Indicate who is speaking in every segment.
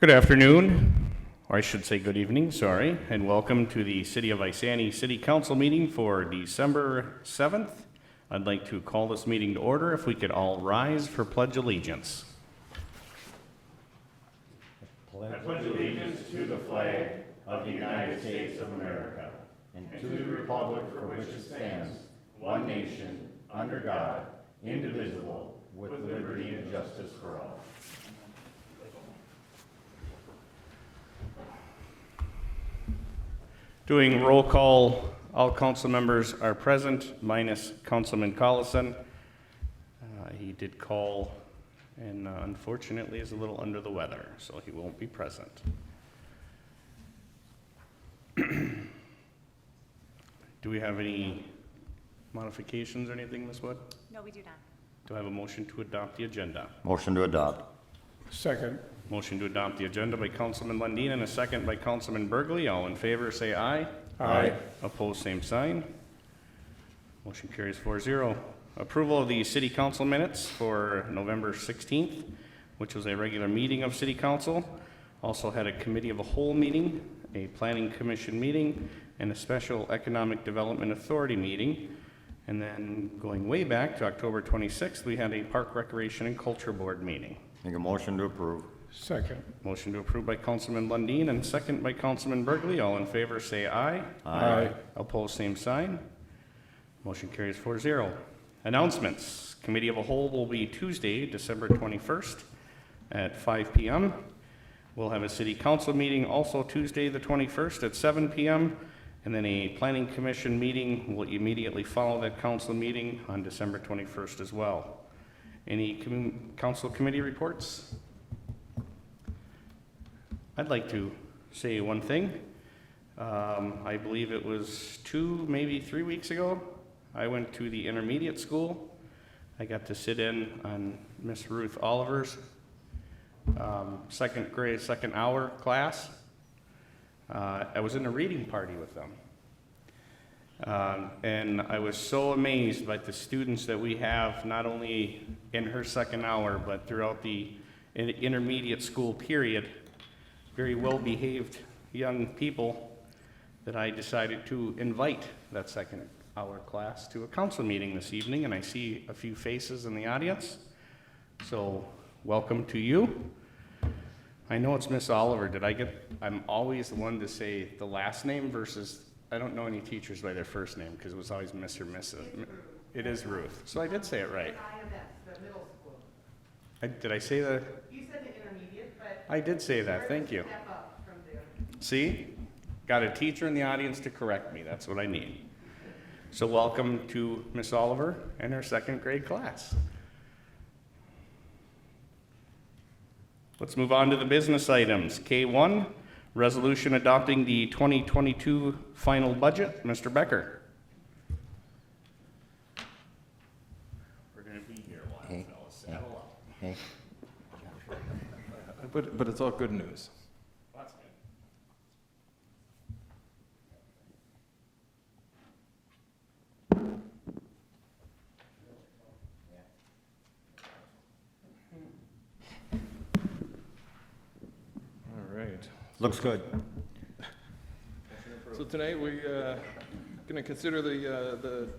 Speaker 1: Good afternoon, or I should say good evening, sorry, and welcome to the City of Isani City Council meeting for December 7th. I'd like to call this meeting to order. If we could all rise for Pledge Allegiance.
Speaker 2: I pledge allegiance to the flag of the United States of America and to the republic for which it stands, one nation, under God, indivisible, with liberty and justice for all.
Speaker 1: Doing roll call, all council members are present, minus Councilman Collison. He did call and unfortunately is a little under the weather, so he won't be present. Do we have any modifications or anything, Ms. Wood?
Speaker 3: No, we do not.
Speaker 1: Do I have a motion to adopt the agenda?
Speaker 2: Motion to adopt.
Speaker 4: Second.
Speaker 1: Motion to adopt the agenda by Councilman Lundin and a second by Councilman Burgley. All in favor say aye.
Speaker 4: Aye.
Speaker 1: Opposed, same sign. Motion carries 4-0. Approval of the City Council minutes for November 16th, which was a regular meeting of City Council. Also had a Committee of a Whole meeting, a Planning Commission meeting, and a Special Economic Development Authority meeting. And then going way back to October 26th, we had a Park Recreation and Culture Board meeting.
Speaker 2: Make a motion to approve.
Speaker 4: Second.
Speaker 1: Motion to approve by Councilman Lundin and second by Councilman Burgley. All in favor say aye.
Speaker 4: Aye.
Speaker 1: Opposed, same sign. Motion carries 4-0. Announcements. Committee of a Whole will be Tuesday, December 21st at 5 p.m. We'll have a City Council meeting also Tuesday the 21st at 7 p.m. And then a Planning Commission meeting will immediately follow that council meeting on December 21st as well. Any council committee reports? I'd like to say one thing. I believe it was 2, maybe 3 weeks ago, I went to the intermediate school. I got to sit in on Miss Ruth Oliver's second grade, second hour class. I was in a reading party with them. And I was so amazed by the students that we have, not only in her second hour, but throughout the intermediate school period. Very well-behaved young people that I decided to invite that second hour class to a council meeting this evening, and I see a few faces in the audience. So welcome to you. I know it's Miss Oliver. I'm always the one to say the last name versus, I don't know any teachers by their first name because it was always Miss or Mrs. It is Ruth. So I did say it right.
Speaker 5: The middle school.
Speaker 1: Did I say that?
Speaker 5: You said the intermediate, but.
Speaker 1: I did say that. Thank you.
Speaker 5: Step up from there.
Speaker 1: See? Got a teacher in the audience to correct me. That's what I need. So welcome to Miss Oliver and her second grade class. Let's move on to the business items. K1, resolution adopting the 2022 final budget. Mr. Becker. We're going to be here a while, fellas. Saddle up.
Speaker 2: Hey.
Speaker 4: But it's all good news.
Speaker 1: That's good.
Speaker 4: All right.
Speaker 2: Looks good.
Speaker 4: So tonight we're going to consider the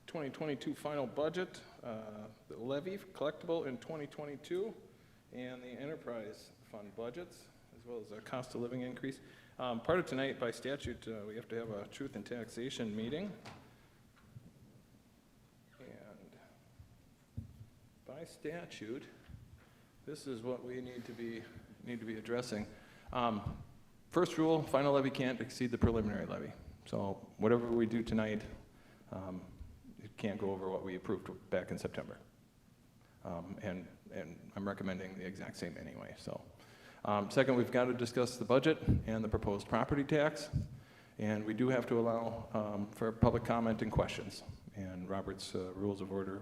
Speaker 4: 2022 final budget, the levy collectible in 2022, and the enterprise fund budgets, as well as a cost of living increase. Part of tonight, by statute, we have to have a truth and taxation meeting. And by statute, this is what we need to be addressing. First rule, final levy can't exceed the preliminary levy. So whatever we do tonight, it can't go over what we approved back in September. And I'm recommending the exact same anyway. So, second, we've got to discuss the budget and the proposed property tax. And we do have to allow for public comment and questions. And Robert's Rules of Order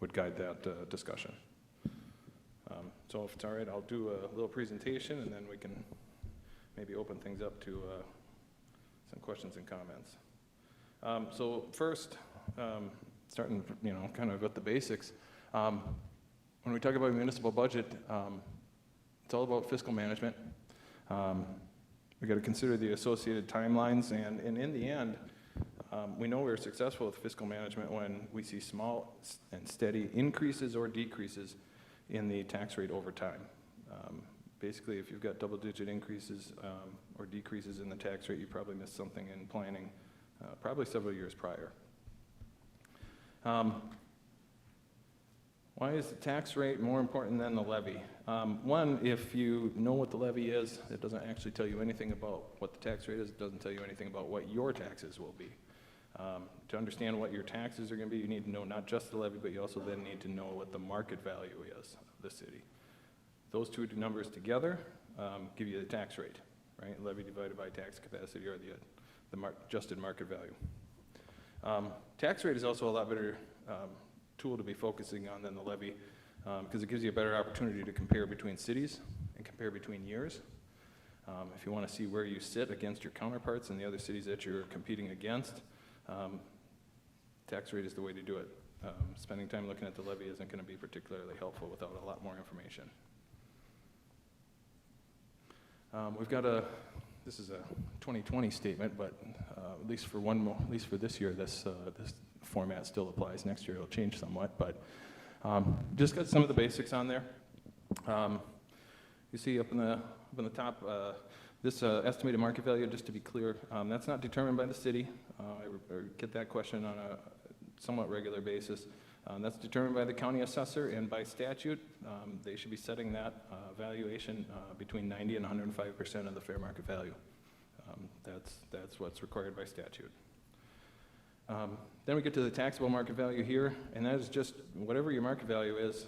Speaker 4: would guide that discussion. So if it's all right, I'll do a little presentation and then we can maybe open things up to some questions and comments. So first, starting, kind of with the basics. When we talk about municipal budget, It's all about fiscal management. We got to consider the associated timelines, and in the end, we know we're successful with fiscal management when we see small and steady increases or decreases in the tax rate over time. Basically, if you've got double-digit increases or decreases in the tax rate, you probably missed something in planning probably several years prior. Why is the tax rate more important than the levy? One, if you know what the levy is, it doesn't actually tell you anything about what the tax rate is. It doesn't tell you anything about what your taxes will be. To understand what your taxes are going to be, you need to know not just the levy, but you also then need to know what the market value is of the city. Those two numbers together give you the tax rate, right? Levy divided by tax capacity, or the adjusted market value. Tax rate is also a lot better tool to be focusing on than the levy, because it gives you a better opportunity to compare between cities and compare between years. If you want to see where you sit against your counterparts in the other cities that you're competing against, tax rate is the way to do it. Spending time looking at the levy isn't going to be particularly helpful without a lot more information. We've got this is a 2020 statement, but at least for this year, this format still applies. Next year it'll change somewhat, but just got some of the basics on there. You see up in the top, this estimated market value, just to be clear, that's not determined by the city. I get that question on a somewhat regular basis. That's determined by the county assessor, and by statute, they should be setting that valuation between 90 and 105% of the fair market value. That's what's required by statute. Then we get to the taxable market value here, and that is just whatever your market value is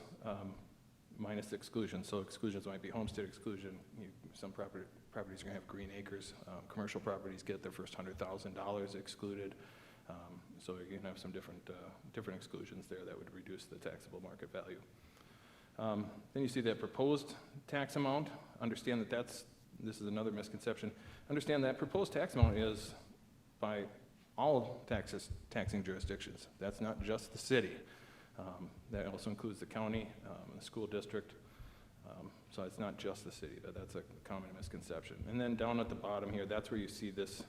Speaker 4: minus the exclusion. So exclusions might be homestead exclusion. Some properties are going to have green acres. Commercial properties get their first $100,000 excluded. So you're going to have some different exclusions there that would reduce the taxable market value. Then you see that proposed tax amount. Understand that this is another misconception. Understand that proposed tax amount is by all taxing jurisdictions. That's not just the city. That also includes the county, the school district. So it's not just the city. That's a common misconception. And then down at the bottom here, that's where you see this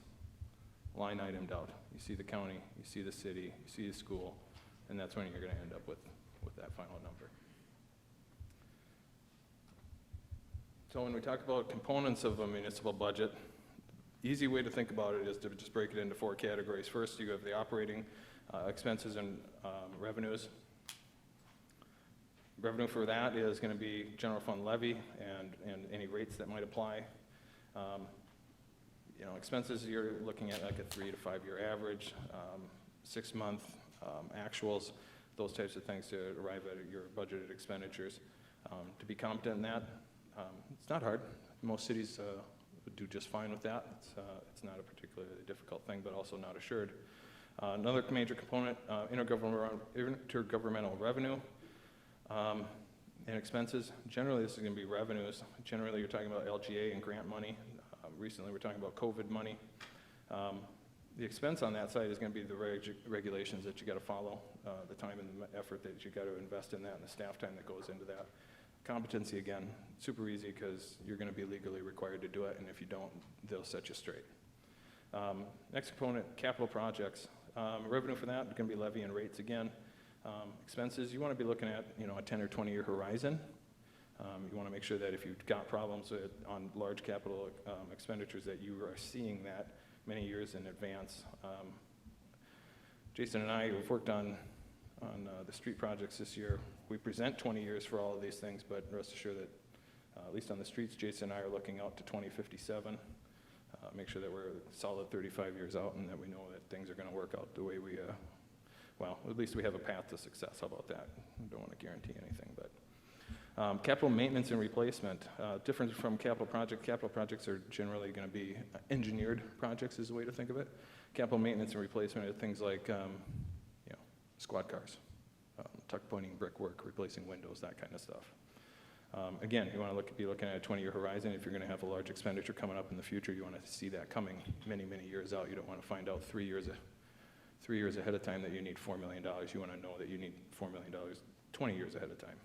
Speaker 4: line itemed out. You see the county, you see the city, you see the school, and that's when you're going to end up with that final number. So when we talk about components of a municipal budget, easy way to think about it is to just break it into 4 categories. First, you have the operating expenses and revenues. Revenue for that is going to be general fund levy and any rates that might apply. Expenses, you're looking at like a 3 to 5 year average, 6-month actuals, those types of things to arrive at your budgeted expenditures. To be competent in that, it's not hard. Most cities would do just fine with that. It's not a particularly difficult thing, but also not assured. Another major component, intergovernmental revenue and expenses. Generally, this is going to be revenues. Generally, you're talking about LGA and grant money. Recently, we're talking about COVID money. The expense on that side is going to be the regulations that you got to follow, the time and the effort that you got to invest in that, and the staff time that goes into that. Competency, again, super easy because you're going to be legally required to do it, and if you don't, they'll set you straight. Next component, capital projects. Revenue for that is going to be levy and rates again. Expenses, you want to be looking at a 10 or 20 year horizon. You want to make sure that if you've got problems on large capital expenditures that you are seeing that many years in advance. Jason and I have worked on the street projects this year. We present 20 years for all of these things, but rest assured that at least on the streets, Jason and I are looking out to 2057. Make sure that we're a solid 35 years out and that we know that things are going to work out the way we, at least we have a path to success. How about that? I don't want to guarantee anything, but. Capital maintenance and replacement. Different from capital projects are generally going to be engineered projects is the way to think of it. Capital maintenance and replacement are things like squad cars, tuck pointing brickwork, replacing windows, that kind of stuff. Again, you want to be looking at a 20-year horizon. If you're going to have a large expenditure coming up in the future, you want to see that coming many, many years out. You don't want to find out 3 years ahead of time that you need $4 million. You want to know that you need $4 million 20 years ahead of time.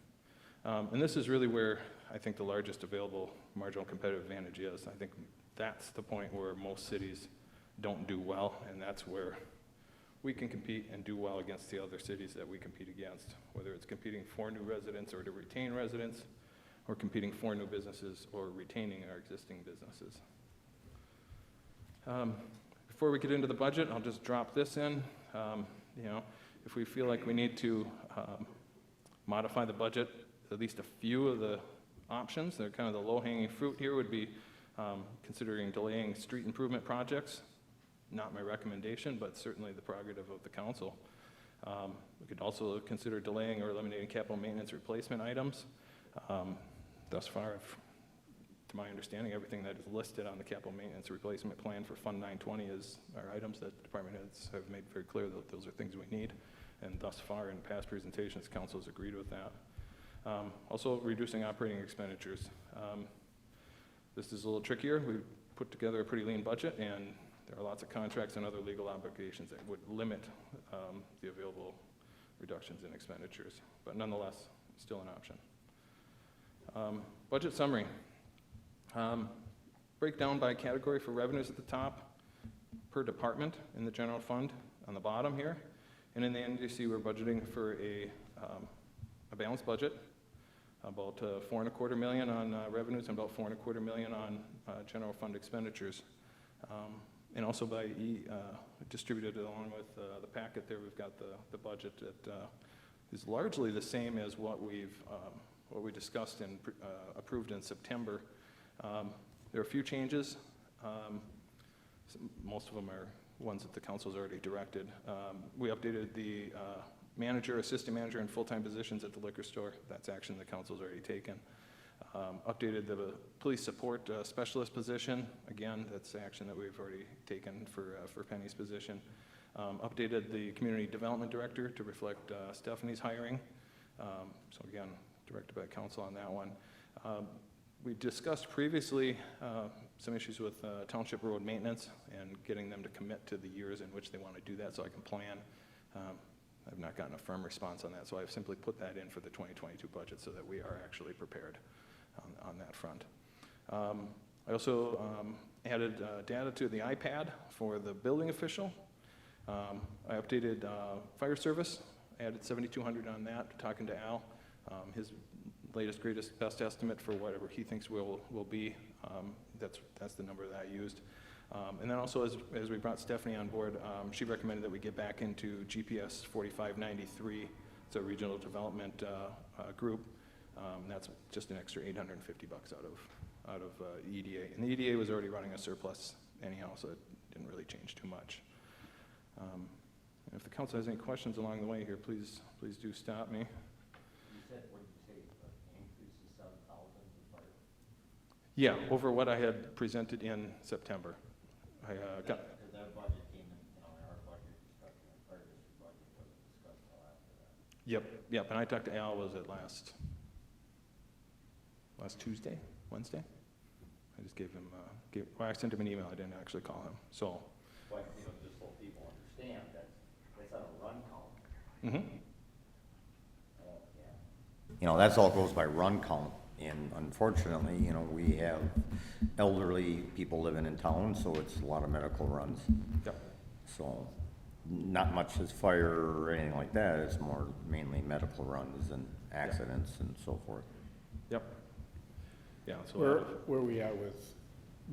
Speaker 4: And this is really where I think the largest available marginal competitive advantage is. I think that's the point where most cities don't do well, and that's where we can compete and do well against the other cities that we compete against, whether it's competing for new residents or to retain residents, or competing for new businesses or retaining our existing businesses. Before we get into the budget, I'll just drop this in. You know, if we feel like we need to modify the budget, at least a few of the options, they're kind of the low-hanging fruit here, would be considering delaying street improvement projects. Not my recommendation, but certainly the prerogative of the council. We could also consider delaying or eliminating capital maintenance replacement items. Thus far, to my understanding, everything that is listed on the capital maintenance replacement plan for Fund 920 are items that the department heads have made very clear that those are things we need. And thus far, in past presentations, council has agreed with that. Also, reducing operating expenditures. This is a little trickier. We put together a pretty lean budget, and there are lots of contracts and other legal obligations that would limit the available reductions in expenditures, but nonetheless, still an option. Budget summary. Breakdown by category for revenues at the top, per department in the general fund on the bottom here, and in the NDC we're budgeting for a balanced budget, about $4.25 million on revenues and about $4.25 million on general fund expenditures. And also by distributed along with the packet there, we've got the budget that is largely the same as what we discussed and approved in September. There are a few changes. Most of them are ones that the council's already directed. We updated the manager, assistant manager, and full-time positions at the liquor store. That's action the council's already taken. Updated the police support specialist position. Again, that's action that we've already taken for Penny's position. Updated the community development director to reflect Stephanie's hiring. So again, directed by council on that one. We discussed previously some issues with township road maintenance and getting them to commit to the years in which they want to do that so I can plan. I've not gotten a firm response on that, so I've simply put that in for the 2022 budget so that we are actually prepared on that front. I also added data to the iPad for the building official. I updated fire service, added 7,200 on that, talking to Al. His latest, greatest, best estimate for whatever he thinks will be, that's the number that I used. And then also, as we brought Stephanie on board, she recommended that we get back into GPS 4593. It's a regional development group. That's just an extra $850 out of EDA. And the EDA was already running a surplus anyhow, so it didn't really change too much. And if the council has any questions along the way here, please do stop me.
Speaker 2: You said, what did you say, increase to 7,000 for fire?
Speaker 4: Yeah, over what I had presented in September. I got.
Speaker 2: Because that budget came in, our budget discussion, our fire district budget wasn't discussed until after that.
Speaker 4: Yep, and I talked to Al, was it last Tuesday, Wednesday? I just gave him, I sent him an email, I didn't actually call him, so.
Speaker 2: But, just so people understand, that's on a run count.
Speaker 4: Mm-hmm.
Speaker 3: Yeah. That's all goes by run count, and unfortunately, we have elderly people living in town, so it's a lot of medical runs.
Speaker 4: Yep.
Speaker 3: So, not much as fire or anything like that, it's more mainly medical runs and accidents and so forth.
Speaker 4: Yep. Yeah, so.
Speaker 6: Where are we at with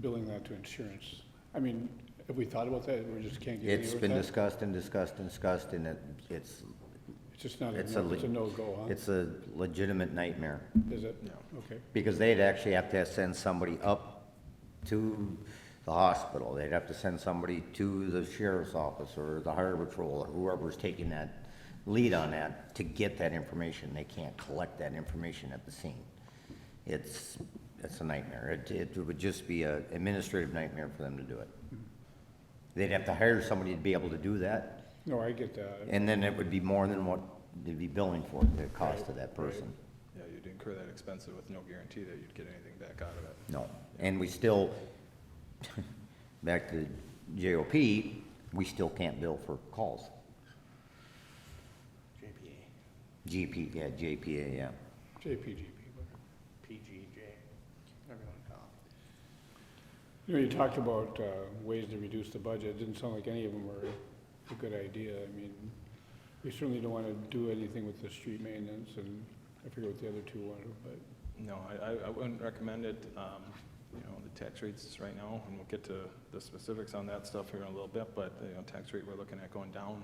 Speaker 6: billing that to insurance? I mean, have we thought about that, we just can't get anywhere with that?
Speaker 3: It's been discussed and discussed and discussed, and it's
Speaker 6: It's just not,
Speaker 3: it's
Speaker 6: it's a no-go, huh?
Speaker 3: it's a legitimate nightmare.
Speaker 6: Is it?
Speaker 4: Yeah.
Speaker 6: Okay.
Speaker 3: Because they'd actually have to send somebody up to the hospital. They'd have to send somebody to the sheriff's office or the harbor patrol or whoever's taking that lead on that to get that information. They can't collect that information at the scene. It's a nightmare. It would just be an administrative nightmare for them to do it. They'd have to hire somebody to be able to do that,
Speaker 6: No, I get that.
Speaker 3: and then it would be more than what they'd be billing for, the cost of that person.
Speaker 4: Yeah, you'd incur that expense with no guarantee that you'd get anything back out of it.
Speaker 3: No, and we still, back to JOP, we still can't bill for calls. JPA, yeah, JPA, yeah.
Speaker 6: JPGP,
Speaker 1: PG.
Speaker 6: You know, you talked about ways to reduce the budget. It didn't sound like any of them were a good idea. I mean, we certainly don't want to do anything with the street maintenance, and I forget what the other two wanted, but
Speaker 4: No, I wouldn't recommend it. You know, the tax rates right now, and we'll get to the specifics on that stuff here in a little bit, but, you know, tax rate, we're looking at going down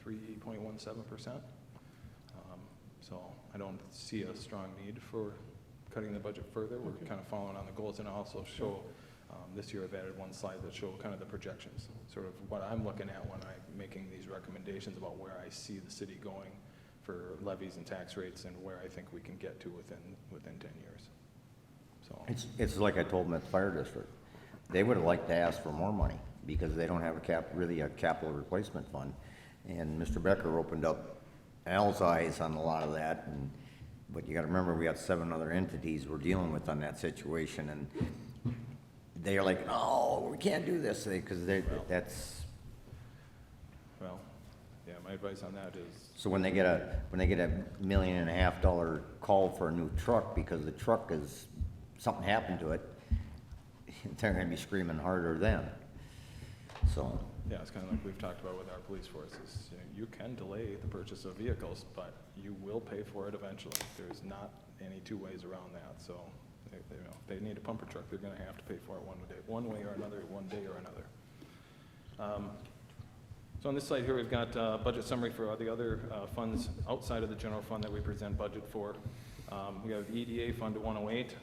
Speaker 4: 3.17%. So I don't see a strong need for cutting the budget further. We're kind of following on the goals, and I'll also show, this year I've added one slide that show kind of the projections, sort of what I'm looking at when I'm making these recommendations about where I see the city going for levies and tax rates and where I think we can get to within 10 years. So,
Speaker 3: It's like I told them at the fire district. They would have liked to ask for more money because they don't have really a capital replacement fund. And Mr. Becker opened up Al's eyes on a lot of that. But you gotta remember, we got 7 other entities we're dealing with on that situation, and they're like, no, we can't do this, because that's,
Speaker 4: well, yeah, my advice on that is,
Speaker 3: so when they get a $1.5 million call for a new truck because the truck is, something happened to it, they're gonna be screaming harder then. So,
Speaker 4: yeah, it's kind of like we've talked about with our police forces. You know, you can delay the purchase of vehicles, but you will pay for it eventually. There's not any two ways around that. So, you know, if they need a pumper truck, they're going to have to pay for it one way or another, one day or another. So on this slide here, we've got budget summary for the other funds outside of the general fund that we present budget for. We have EDA Fund 108,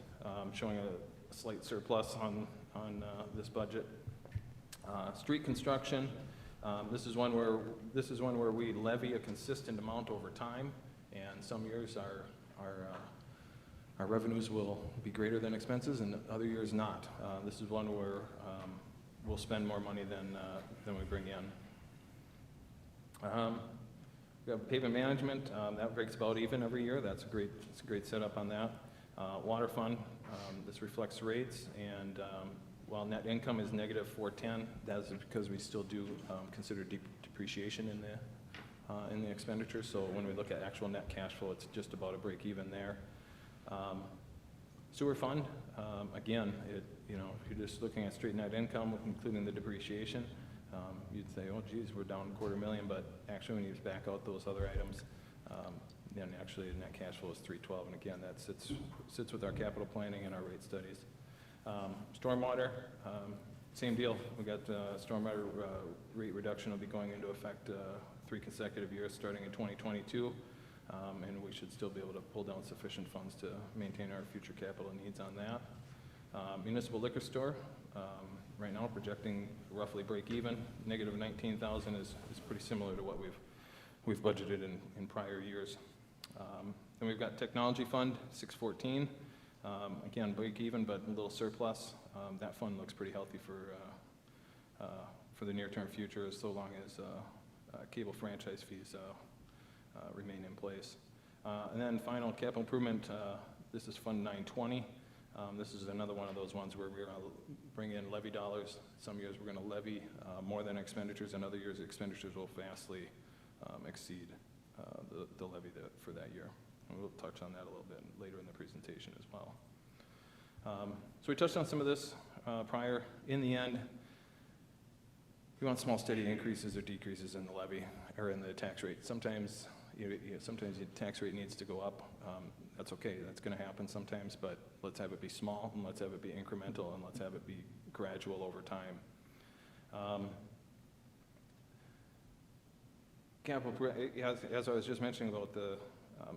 Speaker 4: showing a slight surplus on this budget. Street construction, this is one where we levy a consistent amount over time, and some years our revenues will be greater than expenses, and other years not. This is one where we'll spend more money than we bring in. We have pavement management, that breaks about even every year. It's a great setup on that. Water fund, this reflects rates, and while net income is negative 410, that is because we still do consider depreciation in the expenditure. So when we look at actual net cash flow, it's just about a break even there. Sewer fund, again, you know, if you're just looking at straight net income, including the depreciation, you'd say, oh geez, we're down $250,000, but actually when you back out those other items, then actually the net cash flow is 312, and again, that sits with our capital planning and our rate studies. Stormwater, same deal. We got stormwater rate reduction will be going into effect 3 consecutive years starting in 2022, and we should still be able to pull down sufficient funds to maintain our future capital needs on that. Municipal liquor store, right now projecting roughly break even. Negative 19,000 is pretty similar to what we've budgeted in prior years. Then we've got technology fund 614. Again, break even, but a little surplus. That fund looks pretty healthy for the near-term future, so long as cable franchise fees remain in place. And then final capital improvement, this is Fund 920. This is another one of those ones where we're going to bring in levy dollars. Some years we're going to levy more than expenditures, and other years expenditures will vastly exceed the levy for that year. And we'll touch on that a little bit later in the presentation as well. So we touched on some of this prior. In the end, we want small, steady increases or decreases in the levy or in the tax rate. Sometimes, sometimes the tax rate needs to go up. That's okay. That's going to happen sometimes, but let's have it be small, and let's have it be incremental, and let's have it be gradual over time. Capital, as I was just mentioning about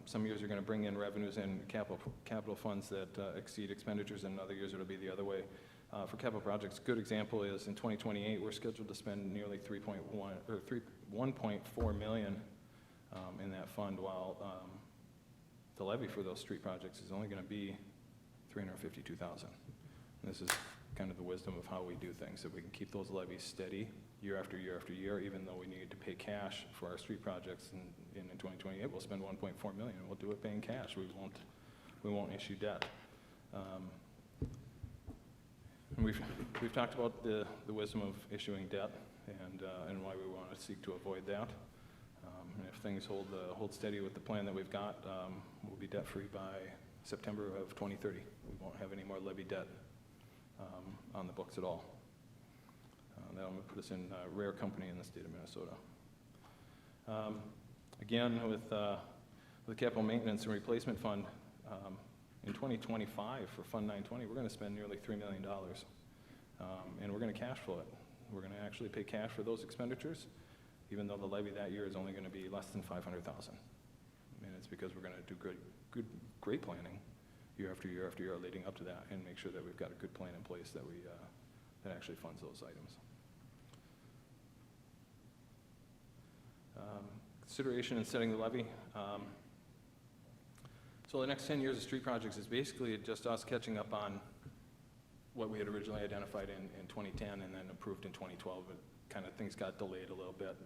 Speaker 4: some years you're going to bring in revenues and capital funds that exceed expenditures, and other years it'll be the other way. For capital projects, a good example is in 2028 we're scheduled to spend nearly 1.4 million in that fund, while the levy for those street projects is only going to be 352,000. This is kind of the wisdom of how we do things, that we can keep those levies steady year after year after year, even though we need to pay cash for our street projects. And in 2028, we'll spend 1.4 million, and we'll do it paying cash. We won't issue debt. And we've talked about the wisdom of issuing debt and why we want to seek to avoid that. And if things hold steady with the plan that we've got, we'll be debt free by September of 2030. We won't have any more levy debt on the books at all. That'll put us in rare company in the state of Minnesota. Again, with the capital maintenance and replacement fund, in 2025 for Fund 920, we're going to spend nearly $3 million, and we're going to cash flow it. We're going to actually pay cash for those expenditures, even though the levy that year is only going to be less than $500,000. And it's because we're going to do great planning year after year after year leading up to that, and make sure that we've got a good plan in place that that actually funds those items. Consideration in setting the levy. So the next 10 years of street projects is basically just us catching up on what we had originally identified in 2010 and then approved in 2012, but kind of things got delayed a little bit.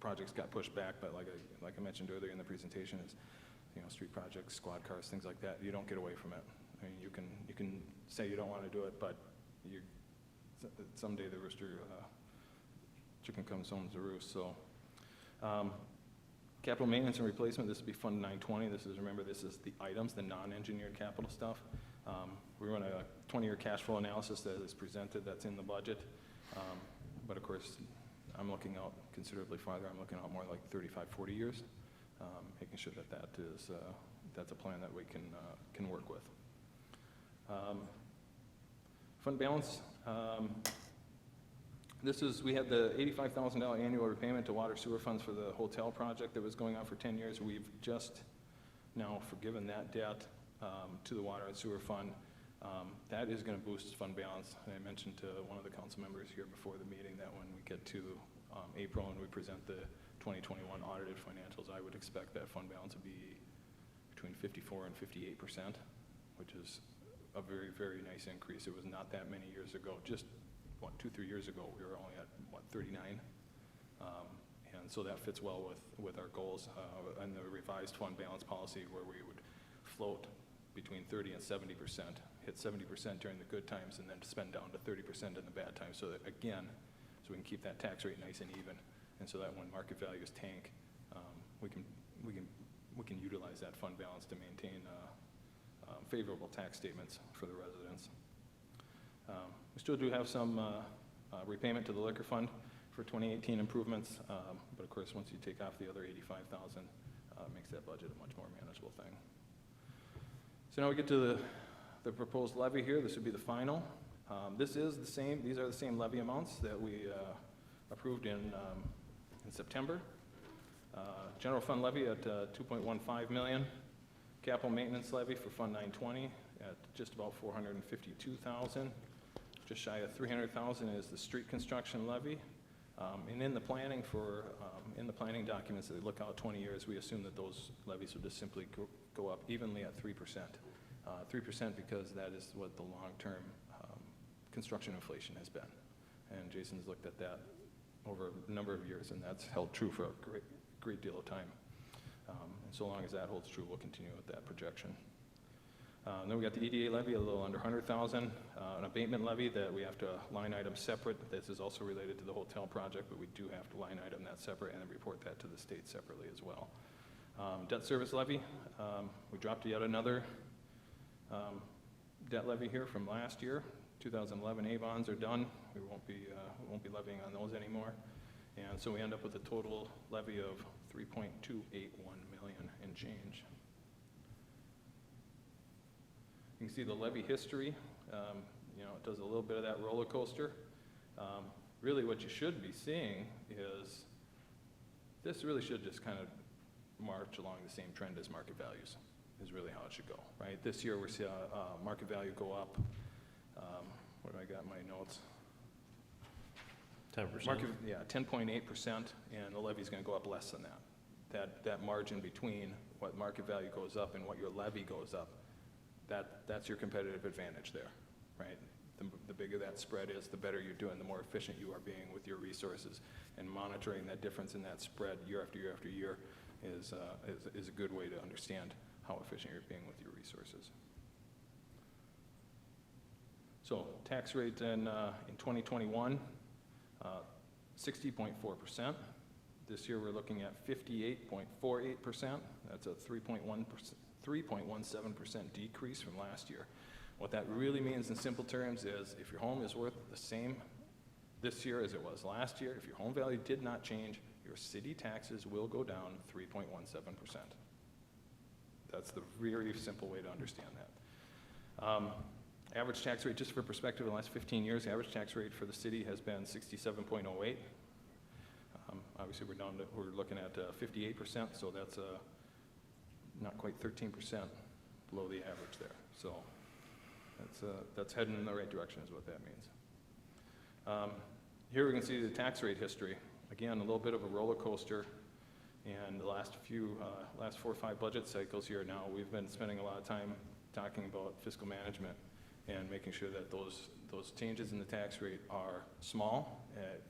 Speaker 4: Projects got pushed back, but like I mentioned earlier in the presentation, is street projects, squad cars, things like that. You don't get away from it. I mean, you can say you don't want to do it, but someday the rooster chicken comes home to roost. So. Capital maintenance and replacement, this would be Fund 920. Remember, this is the items, the non-engineered capital stuff. We run a 20-year cash flow analysis that is presented, that's in the budget. But of course, I'm looking out considerably farther. I'm looking out more like 35, 40 years, making sure that's a plan that we can work with. Fund balance. We had the $85,000 annual repayment to water sewer funds for the hotel project that was going on for 10 years. We've just now forgiven that debt to the water and sewer fund. That is going to boost fund balance. And I mentioned to one of the council members here before the meeting that when we get to April and we present the 2021 audited financials, I would expect that fund balance to be between 54 and 58%, which is a very, very nice increase. It was not that many years ago. Just 2-3 years ago, we were only at 39, and so that fits well with our goals and the revised fund balance policy, where we would float between 30 and 70%, hit 70% during the good times, and then spend down to 30% in the bad times. So that, again, so we can keep that tax rate nice and even, and so that when market values tank, we can utilize that fund balance to maintain favorable tax statements for the residents. We still do have some repayment to the liquor fund for 2018 improvements, but of course, once you take off the other $85,000, it makes that budget a much more manageable thing. So now we get to the proposed levy here. This would be the final. These are the same levy amounts that we approved in September. General fund levy at $2.15 million. Capital maintenance levy for Fund 920 at just about $452,000. Just shy of $300,000 is the street construction levy. And in the planning documents that look out 20 years, we assume that those levies will just simply go up evenly at 3%. 3% because that is what the long-term construction inflation has been. And Jason's looked at that over a number of years, and that's held true for a great deal of time. And so long as that holds true, we'll continue with that projection. Then we got the EDA levy, a little under $100,000, an abatement levy that we have to line item separate. This is also related to the hotel project, but we do have to line item that separate and then report that to the state separately as well. Debt service levy, we dropped yet another debt levy here from last year. 2011 A bonds are done. We won't be levying on those anymore, and so we end up with a total levy of $3.281 million and change. You can see the levy history. It does a little bit of that roller coaster. Really what you should be seeing is this really should just kind of march along the same trend as market values is really how it should go, right? This year we see market value go up. What do I got in my notes?
Speaker 2: 10%.
Speaker 4: 10.8%, and the levy's going to go up less than that. That margin between what market value goes up and what your levy goes up, that's your competitive advantage there, right? The bigger that spread is, the better you're doing, the more efficient you are being with your resources, and monitoring that difference in that spread year after year after year is a good way to understand how efficient you're being with your resources. So tax rate in 2021, 60.4%. This year we're looking at 58.48%. That's a 3.17% decrease from last year. What that really means in simple terms is if your home is worth the same this year as it was last year, if your home value did not change, your city taxes will go down 3.17%. That's the very simple way to understand that. Average tax rate, just for perspective, in the last 15 years, the average tax rate for the city has been 67.08. Obviously, we're looking at 58%, so that's not quite 13% below the average there. So that's heading in the right direction is what that means. Here we can see the tax rate history. Again, a little bit of a roller coaster. And the last 4 or 5 budget cycles here now, we've been spending a lot of time talking about fiscal management and making sure that those changes in the tax rate are small,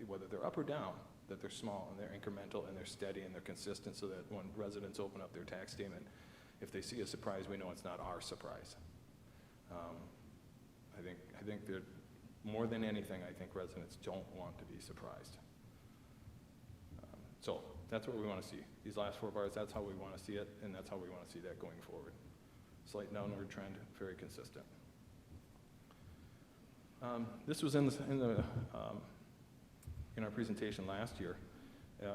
Speaker 4: whether they're up or down, that they're small and they're incremental and they're steady and they're consistent, so that when residents open up their tax statement, if they see a surprise, we know it's not our surprise. I think that more than anything, I think residents don't want to be surprised. So that's what we want to see. These last 4 bars, that's how we want to see it, and that's how we want to see that going forward. Slight downward trend, very consistent. This was in our presentation last year.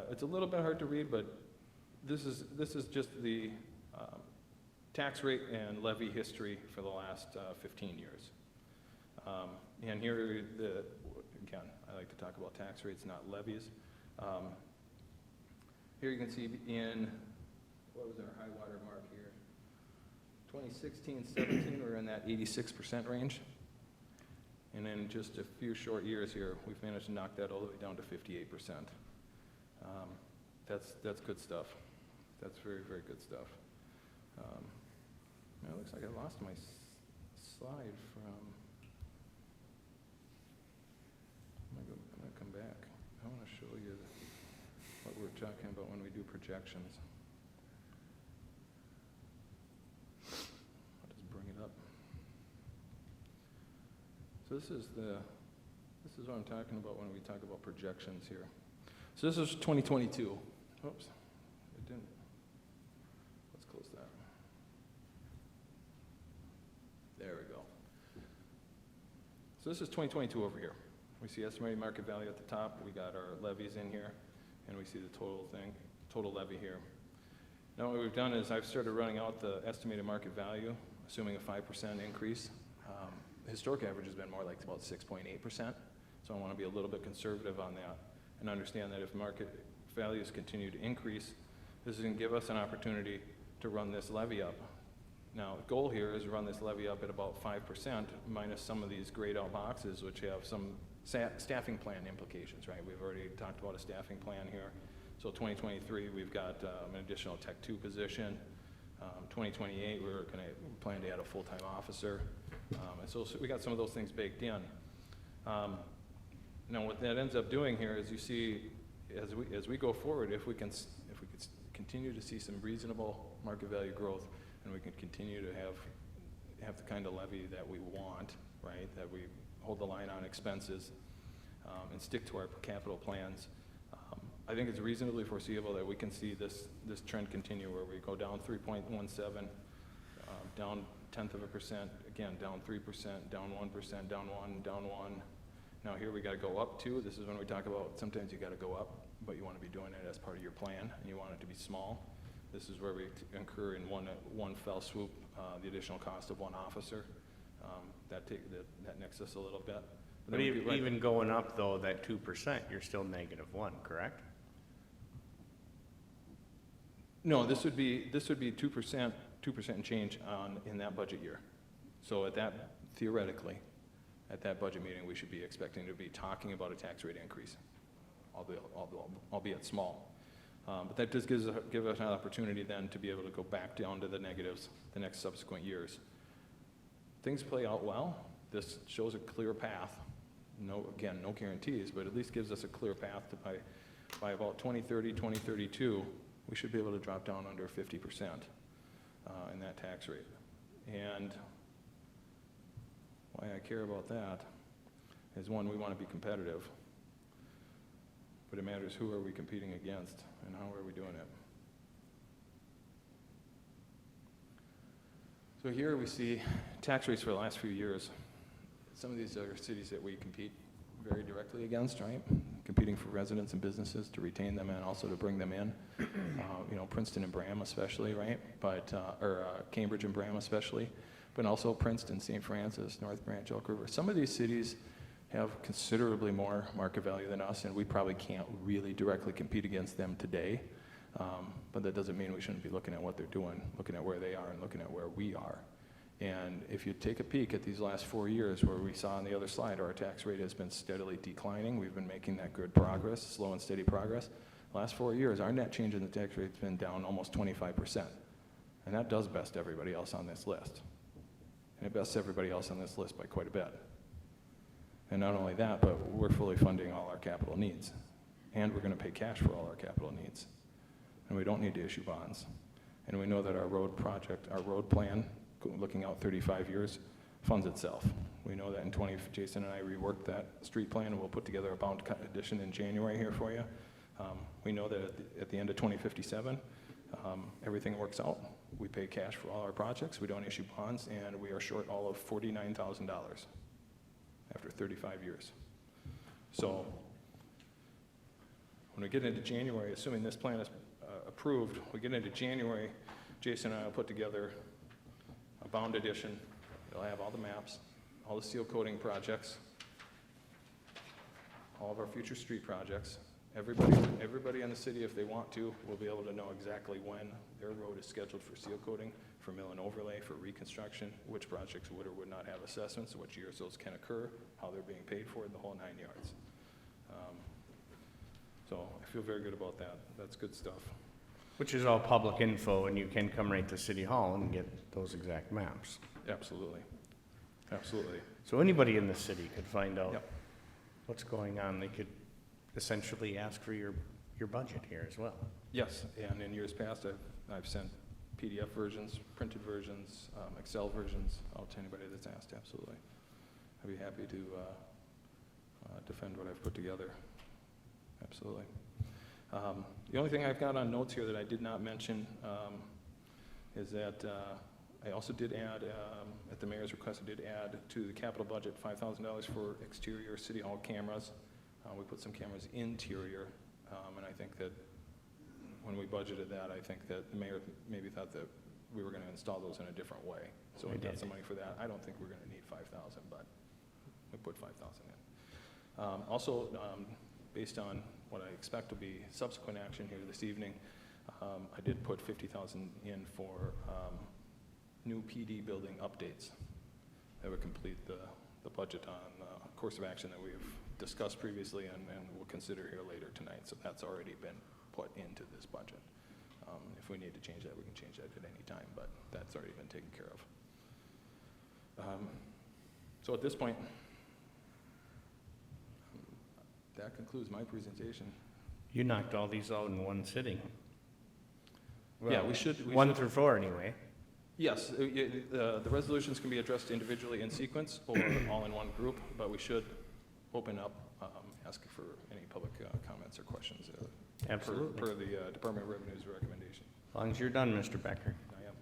Speaker 4: It's a little bit hard to read, but this is just the tax rate and levy history for the last 15 years. And here, again, I like to talk about tax rates, not levies. Here you can see what was our high water mark here? 2016-17, we're in that 86% range. And in just a few short years here, we've managed to knock that all the way down to 58%. That's good stuff. That's very, very good stuff. Now it looks like I lost my slide from, I'm gonna come back. I want to show you what we're talking about when we do projections. I'll just bring it up. So this is what I'm talking about when we talk about projections here. So this is 2022. Oops, it didn't. Let's close that. There we go. So this is 2022 over here. We see estimated market value at the top. We got our levies in here, and we see the total levy here. Now what we've done is I've started running out the estimated market value, assuming a 5% increase. The historic average has been more like about 6.8%, so I want to be a little bit conservative on that and understand that if market values continue to increase, this is going to give us an opportunity to run this levy up. Now, the goal here is to run this levy up at about 5% minus some of these grayed out boxes, which have some staffing plan implications, right? We've already talked about a staffing plan here. So 2023, we've got an additional Tech 2 position. 2028, we're going to plan to add a full-time officer. And so we got some of those things baked in. Now, what that ends up doing here is you see, as we go forward, if we could continue to see some reasonable market value growth, and we can continue to have the kind of levy that we want, right? That we hold the line on expenses and stick to our capital plans. I think it's reasonably foreseeable that we can see this trend continue, where we go down 3.17, down 0.1%, again down 3%, down 1%, down 1, down 1. Now here we got to go up 2. This is when we talk about sometimes you got to go up, but you want to be doing it as part of your plan, and you want it to be small. This is where we incur in one fell swoop the additional cost of one officer. That nicks us a little bit.
Speaker 1: But even going up though, that 2%, you're still -1, correct?
Speaker 4: No, this would be 2% and change in that budget year. So theoretically, at that budget meeting, we should be expecting to be talking about a tax rate increase, albeit small. But that does give us an opportunity then to be able to go back down to the negatives the next subsequent years. Things play out well. This shows a clear path. No guarantees, but at least gives us a clear path to by about 2030, 2032, we should be able to drop down under 50% in that tax rate. And why I care about that is, one, we want to be competitive, but it matters who are we competing against and how are we doing it. So here we see tax rates for the last few years. Some of these are cities that we compete very directly against, right? Competing for residents and businesses to retain them and also to bring them in. You know, Princeton and Bram especially, right? But, Cambridge and Bram especially, but also Princeton, St. Francis, North Branch, Elk River. Some of these cities have considerably more market value than us, and we probably can't really directly compete against them today. But that doesn't mean we shouldn't be looking at what they're doing, looking at where they are and looking at where we are. And if you take a peek at these last 4 years, where we saw on the other slide, our tax rate has been steadily declining. We've been making that good progress, slow and steady progress. Last 4 years, our net change in the tax rate's been down almost 25%. And that does best everybody else on this list. And it bests everybody else on this list by quite a bit. And not only that, but we're fully funding all our capital needs. And we're going to pay cash for all our capital needs. And we don't need to issue bonds. And we know that our road project, our road plan, looking out 35 years, funds itself. We know that in Jason and I reworked that street plan, and we'll put together a bound cut edition in January here for you. We know that at the end of 2057, everything works out. We pay cash for all our projects, we don't issue bonds, and we are short all of $49,000 after 35 years. So when we get into January, assuming this plan is approved, we get into January, Jason and I will put together a bound edition. It'll have all the maps, all the seal coating projects, all of our future street projects. Everybody in the city, if they want to, will be able to know exactly when their road is scheduled for seal coating, for mill and overlay, for reconstruction, which projects would or would not have assessments, which years those can occur, how they're being paid for, the whole 9 yards. So I feel very good about that. That's good stuff.
Speaker 1: Which is all public info, and you can come right to City Hall and get those exact maps.
Speaker 4: Absolutely. Absolutely.
Speaker 1: So anybody in the city could find out
Speaker 4: Yep.
Speaker 1: what's going on. They could essentially ask for your budget here as well.
Speaker 4: Yes, and in years past, I've sent PDF versions, printed versions, Excel versions out to anybody that's asked, absolutely. I'd be happy to defend what I've put together, absolutely. The only thing I've got on notes here that I did not mention is that I also did add, at the mayor's request, I did add to the capital budget $5,000 for exterior city hall cameras. We put some cameras interior, and I think that when we budgeted that, I think that the mayor maybe thought that we were going to install those in a different way. So we got some money for that. I don't think we're going to need 5,000, but we put 5,000 in. Also, based on what I expect will be subsequent action here this evening, I did put 50,000 in for new PD building updates that would complete the budget on course of action that we've discussed previously and we'll consider here later tonight. So that's already been put into this budget. If we need to change that, we can change that at any time, but that's already been taken care of. So at this point, that concludes my presentation.
Speaker 1: You knocked all these out in one sitting.
Speaker 4: Yeah, we should.
Speaker 1: One through four, anyway.
Speaker 4: Yes, the resolutions can be addressed individually in sequence or all in one group, but we should open up, ask for any public comments or questions.
Speaker 1: Absolutely.
Speaker 4: Per the Department of Revenue's recommendation.
Speaker 1: As long as you're done, Mr. Becker.
Speaker 4: I am.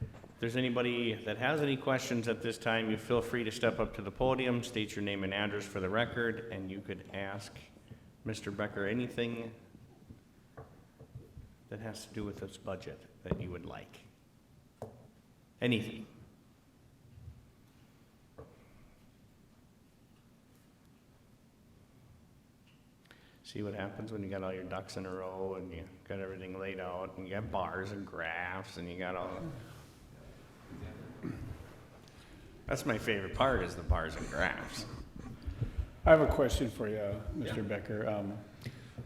Speaker 1: If there's anybody that has any questions at this time, you feel free to step up to the podium, state your name and address for the record, and you could ask Mr. Becker anything that has to do with this budget that you would like. Anything. See what happens when you got all your ducks in a row and you got everything laid out and you got bars and graphs and you got all. That's my favorite part, is the bars and graphs.
Speaker 6: I have a question for you, Mr. Becker.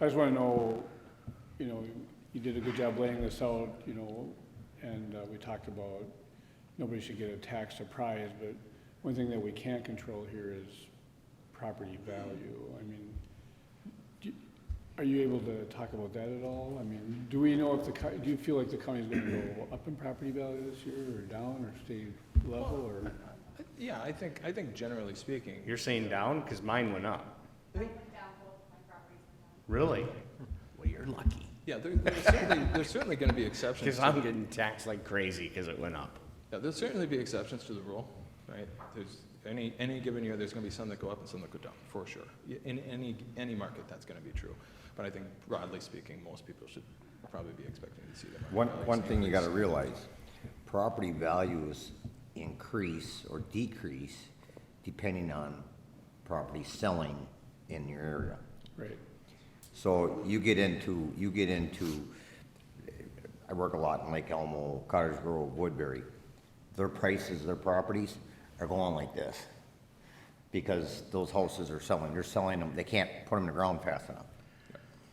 Speaker 6: I just want to know, you did a good job laying this out, and we talked about nobody should get a tax surprise, but one thing that we can't control here is property value. I mean, are you able to talk about that at all? I mean, do we know if do you feel like the county is going to go up in property value this year, or down, or stay level, or?
Speaker 4: Yeah, I think generally speaking.
Speaker 1: You're saying down? Because mine went up.
Speaker 7: Mine went down, both my properties went down.
Speaker 1: Really? Well, you're lucky.
Speaker 4: Yeah, there's certainly going to be exceptions.
Speaker 1: Because I'm getting taxed like crazy because it went up.
Speaker 4: Yeah, there'll certainly be exceptions to the rule, right? There's, any given year, there's gonna be some that go up and some that go down, for sure. In any market, that's gonna be true. But I think broadly speaking, most people should probably be expecting to see the market
Speaker 3: One
Speaker 4: values
Speaker 3: thing you gotta
Speaker 4: increase.
Speaker 3: realize, property values increase or decrease depending on property selling in your area.
Speaker 6: Right.
Speaker 3: So you get into, I work a lot in Lake Elmo, Cottage Grove, Woodbury. Their prices, their properties are going like this because those houses are selling. They're selling them, they can't put them in the ground fast enough.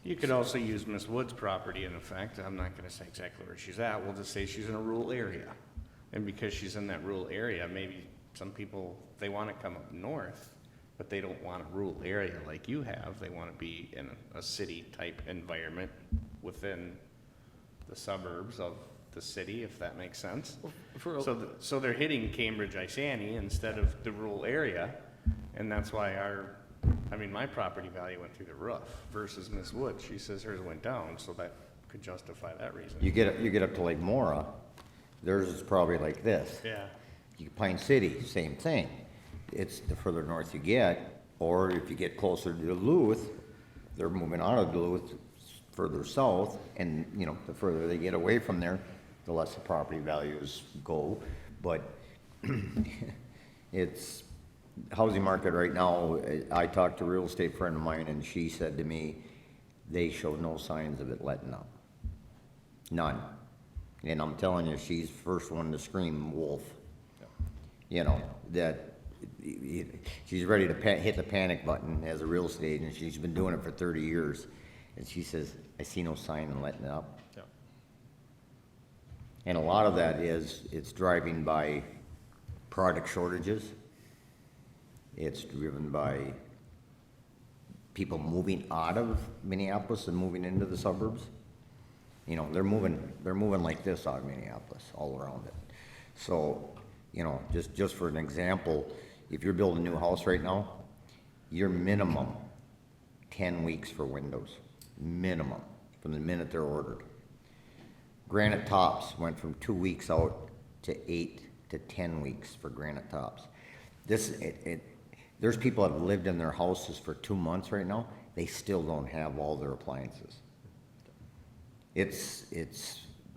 Speaker 1: You could also use Miss Wood's property in effect. I'm not gonna say exactly where she's at. We'll just say she's in a rural area. And because she's in that rural area, maybe some people, they wanna come up north, but they don't want a rural area like you have. They wanna be in a city-type environment within the suburbs of the city, if that makes sense.
Speaker 4: For a-
Speaker 1: So they're hitting Cambridge, Isani instead of the rural area, and that's why my property value went through the roof versus Miss Wood. She says hers went down, so that could justify that reason.
Speaker 3: You get up to Lake Mora, theirs is probably like this.
Speaker 1: Yeah.
Speaker 3: Pine City, same thing. It's the further north you get, or if you get closer to Duluth, they're moving out of Duluth further south, and, you know, the further they get away from there, the less the property values go. But it's, housing market right now, I talked to a real estate friend of mine, and she said to me, they show no signs of it letting up. None. And I'm telling you, she's the first one to scream wolf. You know, that she's ready to hit the panic button as a real estate agent. She's been doing it for 30 years. And she says, I see no sign of letting it up.
Speaker 4: Yeah.
Speaker 3: And a lot of that is, it's driving by product shortages. It's driven by people moving out of Minneapolis and moving into the suburbs. You know, they're moving like this out of Minneapolis, all around it. So, you know, just for an example, if you're building a new house right now, you're minimum 10 weeks for windows, minimum, from the minute they're ordered. Granite tops went from 2 weeks out to 8 to 10 weeks for granite tops. There's people that have lived in their houses for 2 months right now, they still don't have all their appliances. It's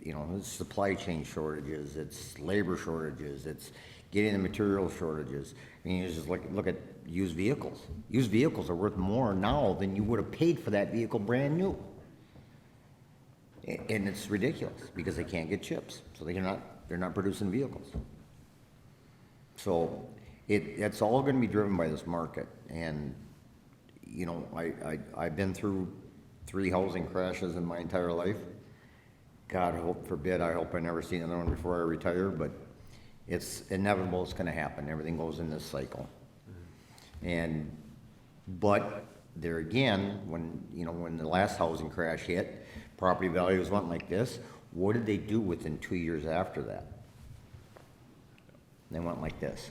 Speaker 3: you know, it's supply chain shortages, it's labor shortages, it's getting the material shortages. I mean, you just look at used vehicles. Used vehicles are worth more now than you would have paid for that vehicle brand new. And it's ridiculous because they can't get chips, so they're not producing vehicles. So it's all going to be driven by this market. And you know, I've been through 3 housing crashes in my entire life. God forbid, I hope I never see another one before I retire, but it's inevitable, it's gonna happen. Everything goes in this cycle. But there again, when the last housing crash hit, property values went like this. What did they do within 2 years after that? They went like this.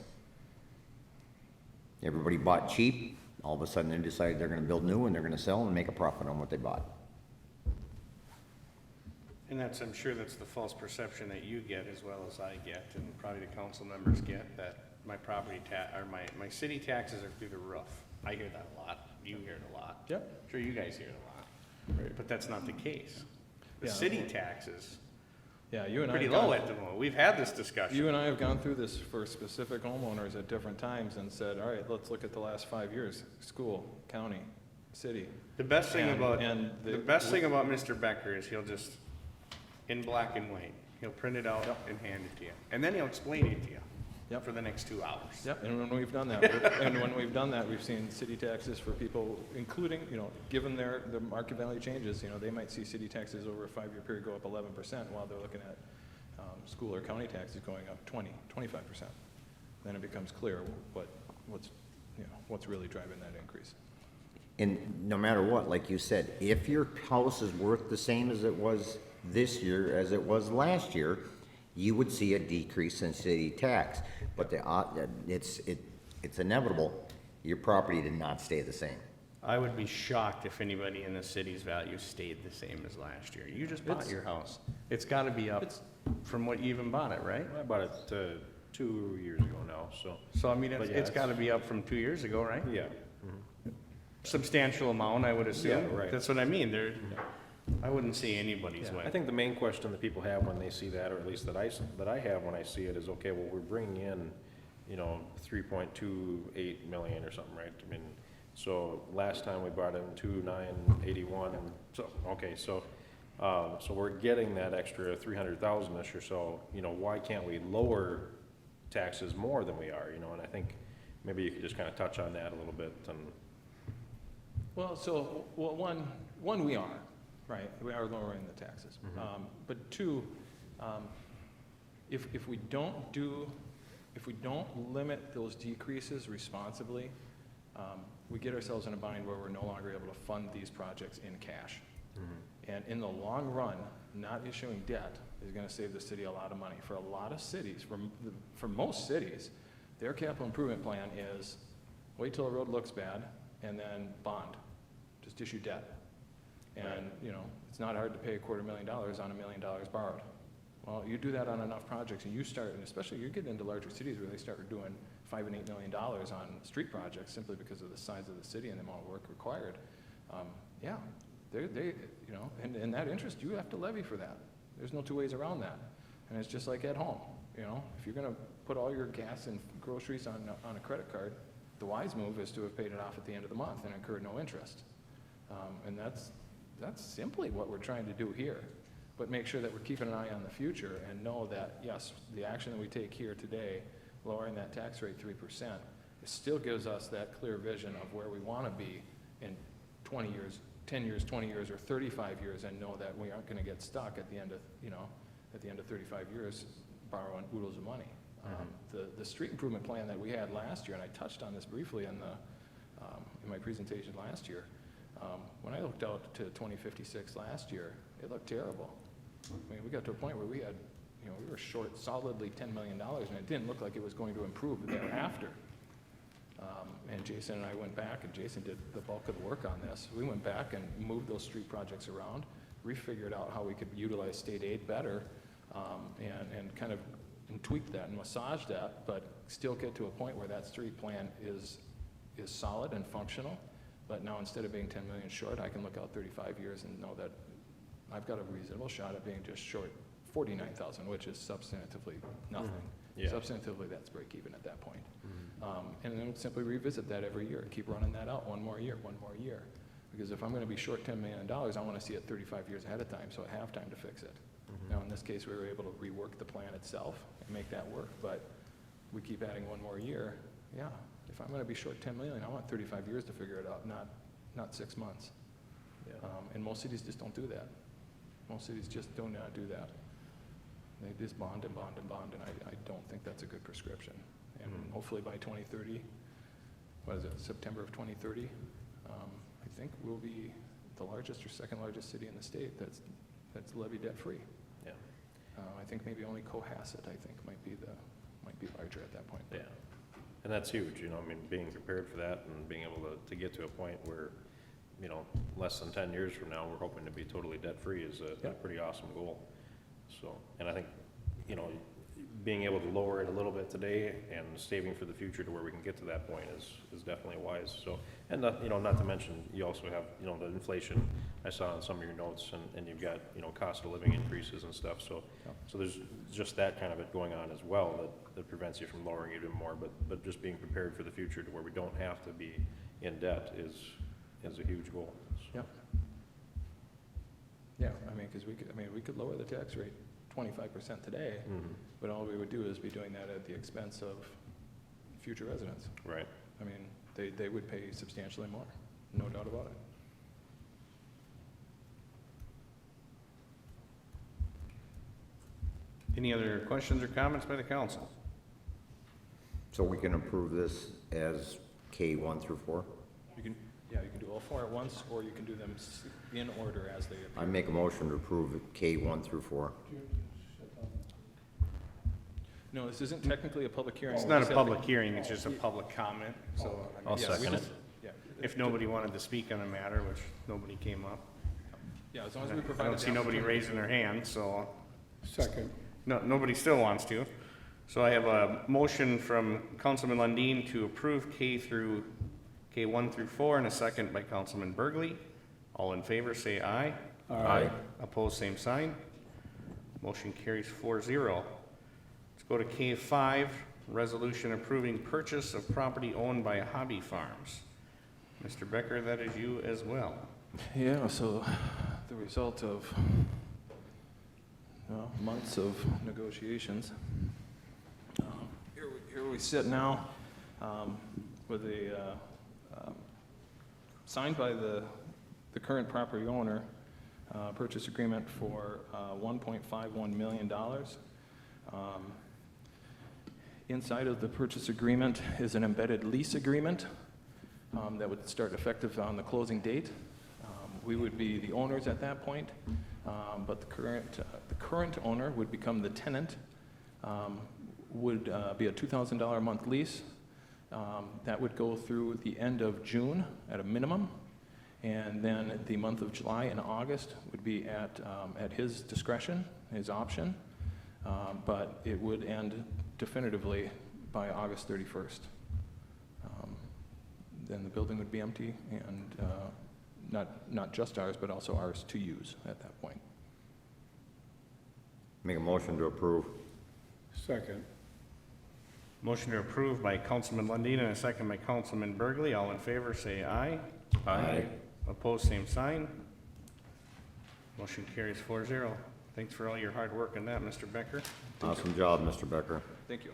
Speaker 3: Everybody bought cheap. All of a sudden they decided they're gonna build new and they're gonna sell and make a profit on what they bought.
Speaker 1: And I'm sure that's the false perception that you get as well as I get, and probably the council members get, that my property my city taxes are through the roof. I hear that a lot. You hear it a lot.
Speaker 4: Yep.
Speaker 1: I'm sure you guys hear it a lot. But that's not the case. The
Speaker 4: Yeah.
Speaker 1: city taxes,
Speaker 4: Yeah, you and I.
Speaker 1: pretty
Speaker 4: have gone-
Speaker 1: low at the moment. We've had this discussion.
Speaker 4: You and I have gone through this for specific homeowners at different times and said, all right, let's look at the last 5 years, school, county, city.
Speaker 1: The best thing
Speaker 4: And-
Speaker 1: about,
Speaker 4: and
Speaker 1: the best thing about Mr. Becker is he'll just, in black and white, he'll print it out and hand it to you. And then he'll explain it to you
Speaker 4: Yep.
Speaker 1: for the next 2 hours.
Speaker 4: Yep, and when we've done that, we've seen city taxes for people, including, you know, given their market value changes, you know, they might see city taxes over a 5-year period go up 11% while they're looking at school or county taxes going up 25%. Then it becomes clear what's really driving that increase.
Speaker 3: And no matter what, like you said, if your house is worth the same as it was this year as it was last year, you would see a decrease in city tax. But it's inevitable. Your property did not stay the same.
Speaker 1: I would be shocked if anybody in the city's value stayed the same as last year. You just bought your house. It's gotta be up from what you even bought it, right?
Speaker 8: I bought it 2 years ago now, so,
Speaker 1: So I mean,
Speaker 8: But yeah,
Speaker 1: it's gotta be up from 2 years ago, right?
Speaker 8: yeah.
Speaker 1: Substantial amount, I would assume.
Speaker 8: Yeah, right.
Speaker 1: That's what I mean, I wouldn't see anybody's
Speaker 8: Yeah,
Speaker 1: way.
Speaker 8: I think the main question that people have when they see that, or at least that I have when I see it, is, okay, well, we're bringing in, 3.28 million or something, right? I mean, so last time we brought in 2,981, so, okay, so we're getting that extra 300,000-ish or so, why can't we lower taxes more than we are, and I think maybe you could just kind of touch on that a little bit, and,
Speaker 4: Well, one, we are, right? We are lowering the taxes. But two, if we don't limit those decreases responsibly, we get ourselves in a bind where we're no longer able to fund these projects in cash. And in the long run, not issuing debt is gonna save the city a lot of money. For a lot of cities, for most cities, their capital improvement plan is wait till a road looks bad and then bond, just issue debt. And, it's not hard to pay $250,000 on $1 million borrowed. Well, you do that on enough projects and you start, and especially you get into larger cities where they start doing $5 and $8 million on street projects simply because of the size of the city and the amount of work required. Yeah, and that interest, you have to levy for that. There's no two ways around that. And it's just like at home, if you're gonna put all your gas and groceries on a credit card, the wise move is to have paid it off at the end of the month and incurred no interest. And that's simply what we're trying to do here. But make sure that we're keeping an eye on the future and know that, yes, the action that we take here today, lowering that tax rate 3%, it still gives us that clear vision of where we want to be in 20 years, 10 years, 20 years, or 35 years, and know that we aren't going to get stuck at the end of, at the end of 35 years borrowing oodles of money. The street improvement plan that we had last year, and I touched on this briefly in my presentation last year, when I looked out to 2056 last year, it looked terrible. I mean, we got to a point where we had, we were short solidly $10 million, and it didn't look like it was going to improve thereafter. And Jason and I went back, and Jason did the bulk of the work on this. We went back and moved those street projects around, refigured out how we could utilize state aid better, and kind of tweak that and massage that, but still get to a point where that street plan is solid and functional. But now instead of being 10 million short, I can look out 35 years and know that I've got a reasonable shot at being just short 49,000, which is substantively nothing.
Speaker 8: Yeah.
Speaker 4: Substantively, that's break even at that point. And then simply revisit that every year, keep running that out one more year. Because if I'm gonna be short $10 million, I wanna see it 35 years ahead of time, so I have time to fix it. Now, in this case, we were able to rework the plan itself and make that work, but we keep adding one more year. Yeah, if I'm gonna be short 10 million, I want 35 years to figure it out, not 6 months.
Speaker 8: Yeah.
Speaker 4: And most cities just don't do that. Most cities just do not do that. They just bond and bond and bond, and I don't think that's a good prescription. And hopefully by 2030, September of 2030, I think we'll be the largest or second largest city in the state that's levy debt free.
Speaker 8: yeah.
Speaker 4: I think maybe only Cohasset, might be larger at that point.
Speaker 8: Yeah, and that's huge, I mean, being prepared for that and being able to get to a point where, less than 10 years from now, we're hoping to be totally debt-free is a pretty awesome goal. So, and I think, being able to lower it a little bit today and saving for the future to where we can get to that point is definitely wise. So, and not to mention, you also have, the inflation I saw in some of your notes, and you've got, cost of living increases and stuff. So, so there's just that kind of it going on as well that prevents you from lowering it even more. But just being prepared for the future to where we don't have to be in debt is a huge goal. So.
Speaker 4: Yeah, because we could lower the tax rate 25% today, but all we would do is be doing that at the expense of future residents.
Speaker 8: Right.
Speaker 4: They would pay substantially more, no doubt about it.
Speaker 1: Any other questions or comments by the council?
Speaker 3: So we can approve this as K1 through 4?
Speaker 4: You can do all four at once, or you can do them in order as they appear.
Speaker 3: I make a motion to approve K1 through 4.
Speaker 4: No, this isn't technically a public hearing.
Speaker 1: It's not a public hearing, it's just a public comment, so.
Speaker 8: I'll second it.
Speaker 4: Yeah.
Speaker 1: If nobody wanted to speak on a matter, which nobody came up.
Speaker 4: Yeah, as long as we
Speaker 1: I
Speaker 4: provide.
Speaker 1: don't see nobody raising their hand, so
Speaker 6: Second.
Speaker 1: No, nobody still wants to. So I have a motion from Councilman Lundin to approve K1 through 4, and a second by Councilman Burgley. All in favor, say aye.
Speaker 3: Aye.
Speaker 1: Opposed, same sign. Motion carries 4-0. Let's go to K5, resolution approving purchase of property owned by Hobby Farms. Mr. Becker, that is you as well.
Speaker 4: Yeah, so the result of months of negotiations. Here we sit now with a signed by the current property owner purchase agreement for $1.51 million. Inside of the purchase agreement is an embedded lease agreement that would start effective on the closing date. We would be the owners at that point, but the current owner would become the tenant. Would be a $2,000 a month lease. That would go through the end of June at a minimum, and then the month of July and August would be at his discretion, his option, but it would end definitively by August 31st. Then the building would be empty, and not just ours, but also ours to use at that point.
Speaker 3: Make a motion to approve.
Speaker 6: Second.
Speaker 1: Motion to approve by Councilman Lundin and a second by Councilman Burgley. All in favor, say aye.
Speaker 3: Aye.
Speaker 1: Opposed, same sign. Motion carries 4-0. Thanks for all your hard work on that, Mr. Becker.
Speaker 3: Awesome job, Mr. Becker.
Speaker 4: Thank you.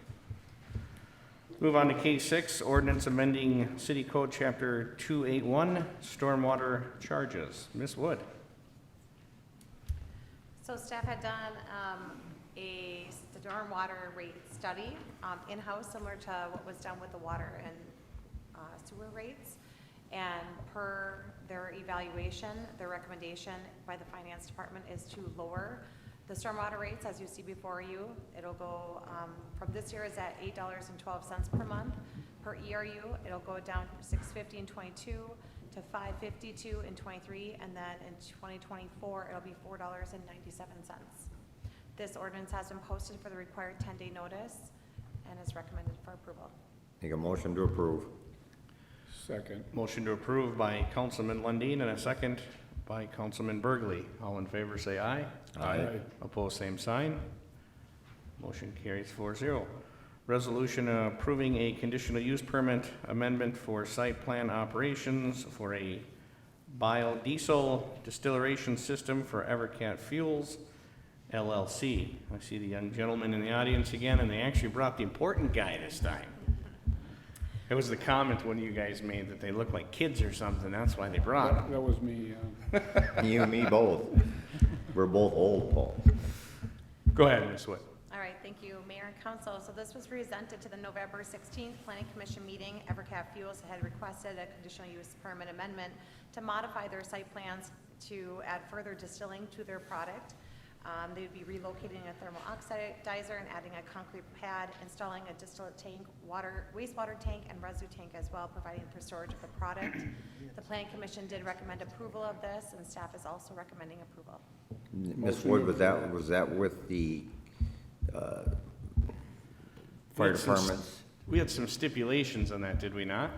Speaker 1: Move on to K6, ordinance amending City Code Chapter 281, stormwater charges. Ms. Wood.
Speaker 5: So staff had done a stormwater rate study in-house, similar to what was done with the water and sewer rates. And per their evaluation, their recommendation by the finance department is to lower the stormwater rates, as you see before you. It'll go from this year is at $8.12 per month. Per ERU, it'll go down from $6.50 in '22 to $5.52 in '23, and then in 2024, it'll be $4.97. This ordinance has been posted for the required 10-day notice and is recommended for approval.
Speaker 3: Make a motion to approve.
Speaker 6: Second.
Speaker 1: Motion to approve by Councilman Lundin and a second by Councilman Burgley. All in favor, say aye.
Speaker 3: Aye.
Speaker 1: Opposed, same sign. Motion carries 4-0. Resolution approving a conditional use permit amendment for site plan operations for a biodiesel distillation system for Evercat Fuels LLC. I see the young gentleman in the audience again, and they actually brought the important guy this time. It was the comment one of you guys made that they look like kids or something. That's why they brought them.
Speaker 6: That was me.
Speaker 3: You and me both. We're both old, Paul.
Speaker 1: Go ahead, Ms. Wood.
Speaker 5: All right, thank you, Mayor and Council. So this was presented to the November 16th Planning Commission meeting. Evercat Fuels had requested a conditional use permit amendment to modify their site plans to add further distilling to their product. They would be relocating a thermal oxidizer and adding a concrete pad, installing a distillate tank, wastewater tank, and residue tank as well, providing for storage of the product. The Planning Commission did recommend approval of this, and staff is also recommending approval.
Speaker 3: Ms. Wood, was that with the fire departments?
Speaker 1: We had some stipulations on that, did we not?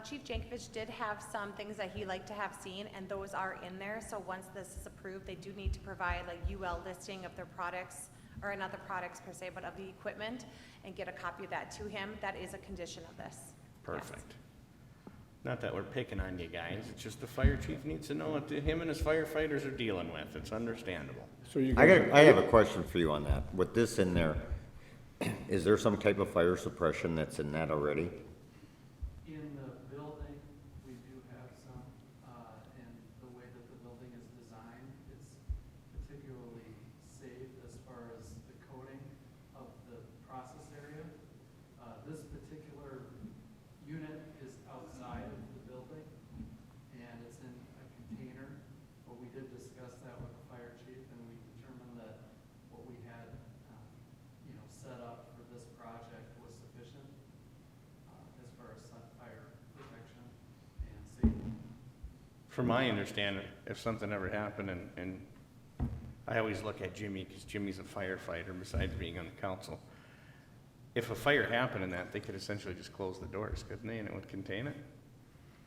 Speaker 5: Chief Jankovich did have some things that he liked to have seen, and those are in there. So once this is approved, they do need to provide like UL listing of their products, or not the products per se, but of the equipment, and get a copy of that to him. That is a condition of this.
Speaker 1: Perfect. Not that we're picking on you guys, it's just the fire chief needs to know what him and his firefighters are dealing with. It's understandable.
Speaker 6: So you
Speaker 3: I
Speaker 6: guys,
Speaker 3: have a question for you on that. With this in there, is there some type of fire suppression that's in that already?
Speaker 9: In the building, we do have some, and the way that the building is designed, it's particularly safe as far as the coating of the process area. This particular unit is outside of the building, and it's in a container, but we did discuss that with the fire chief, and we determined that what we had, set up for this project was sufficient as far as fire protection and safety.
Speaker 1: From my understanding, if something ever happened and I always look at Jimmy, because Jimmy's a firefighter besides being on the council. If a fire happened in that, they could essentially just close the doors, couldn't they, and it would contain it?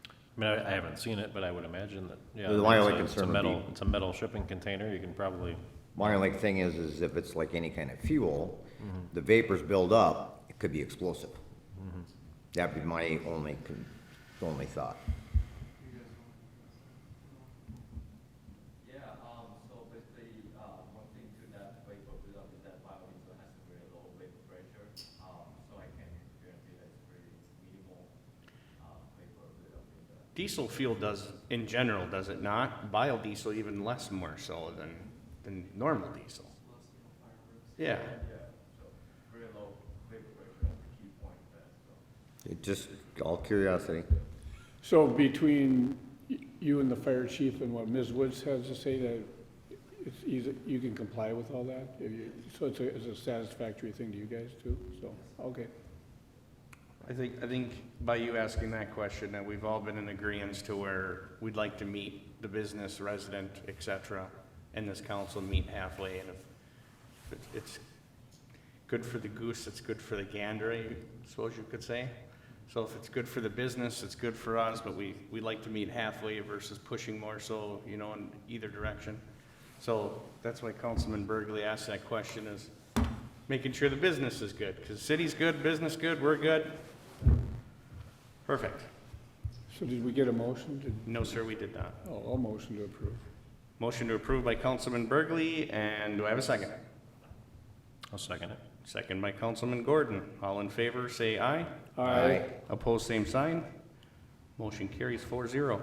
Speaker 8: I mean, I haven't seen it, but I would imagine that, yeah.
Speaker 3: My only
Speaker 8: it's a
Speaker 3: concern would
Speaker 8: metal,
Speaker 3: be-
Speaker 8: it's a metal shipping container, you can probably,
Speaker 3: My only thing is if it's like any kind of fuel, the vapors build up, it could be explosive. That'd be my only thought.
Speaker 10: Yeah, so basically, one thing to that vapor buildup is that biodiesel has a very low vapor pressure, so I can guarantee that it's pretty minimal, vapor buildup in the.
Speaker 1: Diesel fuel does, in general, does it not? Biodiesel even less more so than normal diesel. Yeah.
Speaker 10: Yeah, so very low vapor pressure, that's the key point of that, so.
Speaker 3: It just, all curiosity.
Speaker 6: So between you and the fire chief and what Ms. Woods has to say, that it's easy, you can comply with all that? So it's a satisfactory thing to you guys too, so, okay.
Speaker 1: I think by you asking that question, that we've all been in agreement to where we'd like to meet the business, resident, et cetera, and this council meet halfway, and if it's good for the goose, it's good for the gander, I suppose you could say. So if it's good for the business, it's good for us, but we like to meet halfway versus pushing more so, in either direction. So that's why Councilman Burgley asked that question, is making sure the business is good, because city's good, business good, we're good. Perfect.
Speaker 6: So did we get a motion?
Speaker 1: No, sir, we did not.
Speaker 6: I'll motion to approve.
Speaker 1: Motion to approve by Councilman Burgley, and do I have a second?
Speaker 8: I'll second it.
Speaker 1: Second by Councilman Gordon. All in favor, say aye.
Speaker 3: Aye.
Speaker 1: Opposed, same sign. Motion carries 4-0.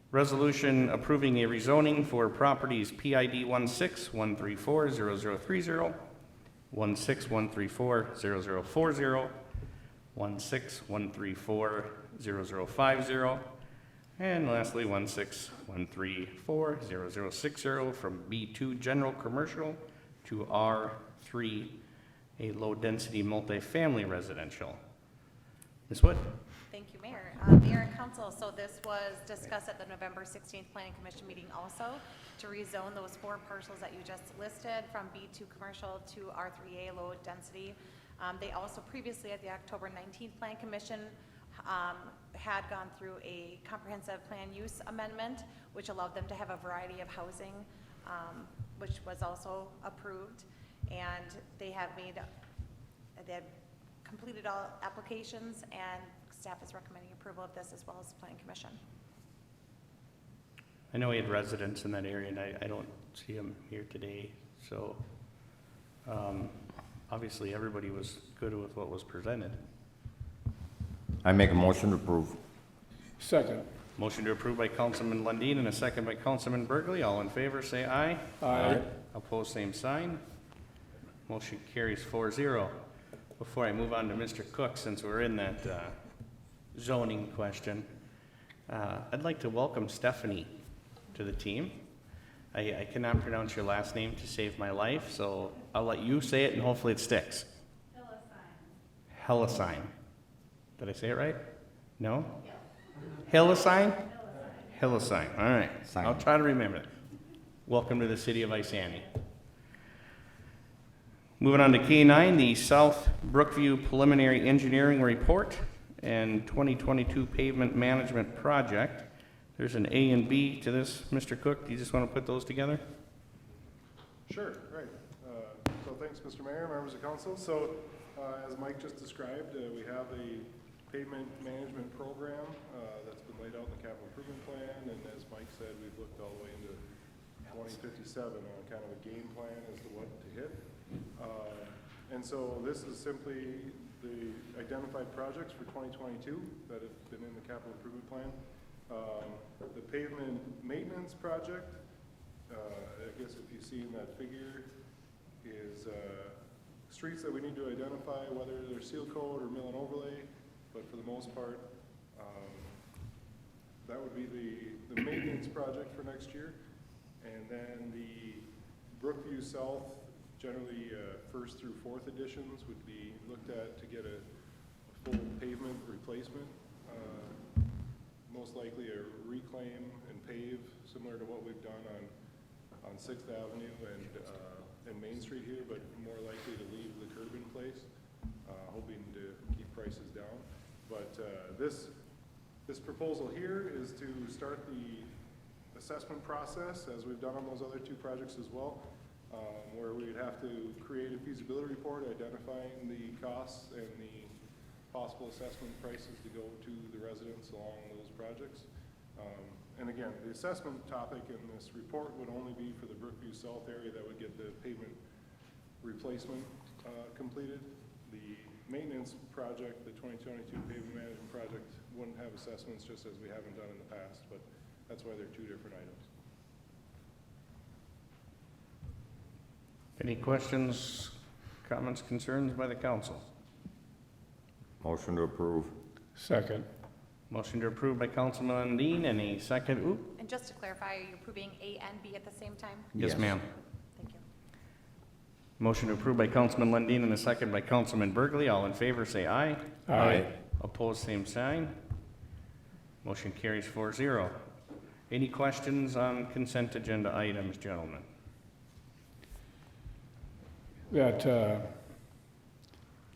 Speaker 1: Resolution approving a rezoning for properties PID 16-134-0030, 16-134-0040, 16-134-0050, and lastly 16-134-0060 from B2 General Commercial to R3, a low-density multifamily residential. Ms. Wood?
Speaker 5: Thank you, Mayor. Mayor and Council, so this was discussed at the November 16th Planning Commission meeting also, to rezone those 4 parcels that you just listed from B2 Commercial to R3A Low Density. They also previously at the October 19th Plan Commission had gone through a comprehensive plan use amendment, which allowed them to have a variety of housing, which was also approved. And they had completed all applications, and staff is recommending approval of this as well as the Planning Commission.
Speaker 1: I know we had residents in that area, and I don't see them here today, so obviously everybody was good with what was presented.
Speaker 3: I make a motion to approve.
Speaker 6: Second.
Speaker 1: Motion to approve by Councilman Lundin and a second by Councilman Burgley. All in favor, say aye.
Speaker 6: Aye.
Speaker 1: Opposed, same sign. Motion carries 4-0. Before I move on to Mr. Cook, since we're in that zoning question, I'd like to welcome Stephanie to the team. I cannot pronounce your last name to save my life, so I'll let you say it and hopefully it sticks. Hellisine. Did I say it right? No? Hellisine? Hellisine, all right.
Speaker 3: Sign.
Speaker 1: I'll try to remember it. Welcome to the city of Isani. Moving on to K9, the South Brookview Preliminary Engineering Report and 2022 Pavement Management Project. There's an A and B to this. Mr. Cook, do you just want to put those together?
Speaker 11: Sure, right. So thanks, Mr. Mayor, members of council. So as Mike just described, we have a pavement management program that's been laid out in the capital improvement plan. And as Mike said, we've looked all the way into 2057 on kind of a game plan as to what to hit. And so this is simply the identified projects for 2022 that have been in the capital improvement plan. The pavement maintenance project, I guess if you see in that figure, is streets that we need to identify, whether they're seal coat or mill and overlay, but for the most part, that would be the maintenance project for next year. And then the Brookview South, generally first through fourth editions, would be looked at to get a full pavement replacement. Most likely a reclaim and pave, similar to what we've done on on Sixth Avenue and Main Street here, but more likely to leave the curb in place, hoping to keep prices down. But this proposal here is to start the assessment process, as we've done on those other two projects as well, where we would have to create a feasibility report identifying the costs and the possible assessment prices to go to the residents along those projects. And again, the assessment topic in this report would only be for the Brookview South area that would get the pavement replacement completed. The maintenance project, the 2022 pavement management project, wouldn't have assessments, just as we haven't done in the past, but that's why they're two different items.
Speaker 1: Any questions, comments, concerns by the council?
Speaker 3: Motion to approve.
Speaker 6: Second.
Speaker 1: Motion to approve by Councilman Lundin, and a second,
Speaker 5: And just to clarify, are you approving A and B at the same time?
Speaker 1: Yes,
Speaker 3: Yes.
Speaker 1: ma'am.
Speaker 5: Thank you.
Speaker 1: Motion to approve by Councilman Lundin and a second by Councilman Burgley. All in favor, say aye.
Speaker 6: Aye.
Speaker 1: Opposed, same sign. Motion carries 4-0. Any questions on consent agenda items, gentlemen?
Speaker 6: That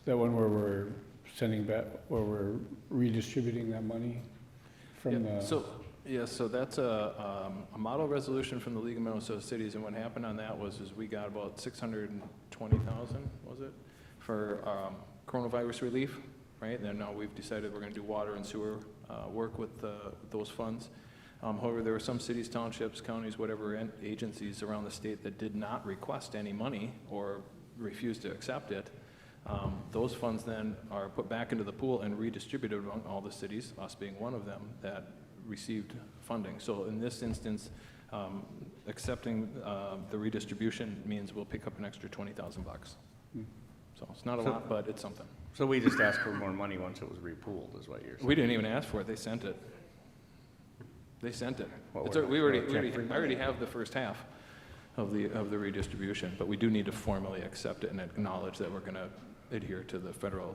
Speaker 6: one where we're sending back, where we're redistributing that money from
Speaker 4: Yeah,
Speaker 6: the.
Speaker 4: So that's a model resolution from the League of Minnesota Cities, and what happened on that was we got about 620,000, was it, for coronavirus relief, right? And then now we've decided we're gonna do water and sewer work with those funds. However, there were some cities, townships, counties, whatever agencies around the state that did not request any money or refused to accept it. Those funds then are put back into the pool and redistributed among all the cities, us being one of them, that received funding. So in this instance, accepting the redistribution means we'll pick up an extra $20,000. So it's not a lot, but it's something.
Speaker 1: So we just asked for more money once it was repooled, is what you're saying?
Speaker 4: We didn't even ask for it, they sent it. They sent it.
Speaker 1: What
Speaker 4: It's
Speaker 1: were-
Speaker 4: we already,
Speaker 1: check for
Speaker 4: I already have the first half of the redistribution, but we do need to formally accept it and acknowledge that we're gonna adhere to the federal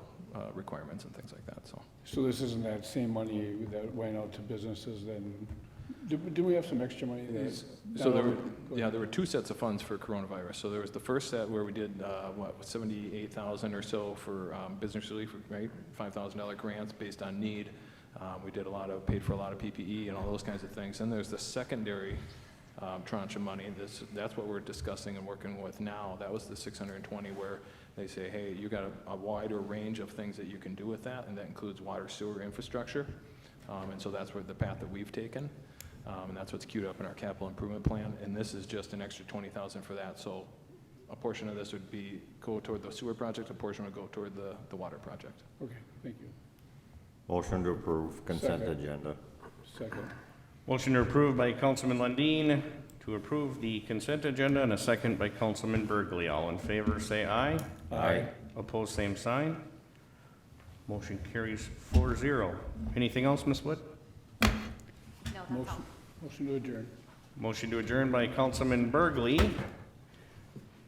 Speaker 4: requirements and things like that, so.
Speaker 6: So this isn't that same money that went out to businesses then? Do we have some extra money that?
Speaker 4: So there were two sets of funds for coronavirus. So there was the first set where we did, 78,000 or so for business relief, right? $5,000 grants based on need. We did paid for a lot of PPE and all those kinds of things. And there's the secondary tranche of money. That's what we're discussing and working with now. That was the 620, where they say, hey, you got a wider range of things that you can do with that, and that includes water, sewer, infrastructure. And so that's where the path that we've taken. And that's what's queued up in our capital improvement plan. And this is just an extra 20,000 for that. So a portion of this would go toward the sewer project, a portion would go toward the water project.
Speaker 6: Okay, thank you.
Speaker 3: Motion to approve consent
Speaker 6: Second.
Speaker 3: agenda.
Speaker 6: Second.
Speaker 1: Motion to approve by Councilman Lundin to approve the consent agenda, and a second by Councilman Burgley. All in favor, say aye.
Speaker 3: Aye.
Speaker 1: Opposed, same sign. Motion carries 4-0. Anything else, Ms. Wood?
Speaker 5: No, that's all.
Speaker 6: Motion to adjourn.
Speaker 1: Motion to adjourn by Councilman Burgley,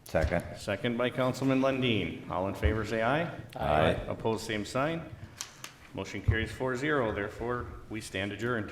Speaker 3: Second.
Speaker 1: second by Councilman Lundin. All in favor, say aye.
Speaker 3: Aye.
Speaker 1: Opposed, same sign. Motion carries 4-0. Therefore, we stand adjourned.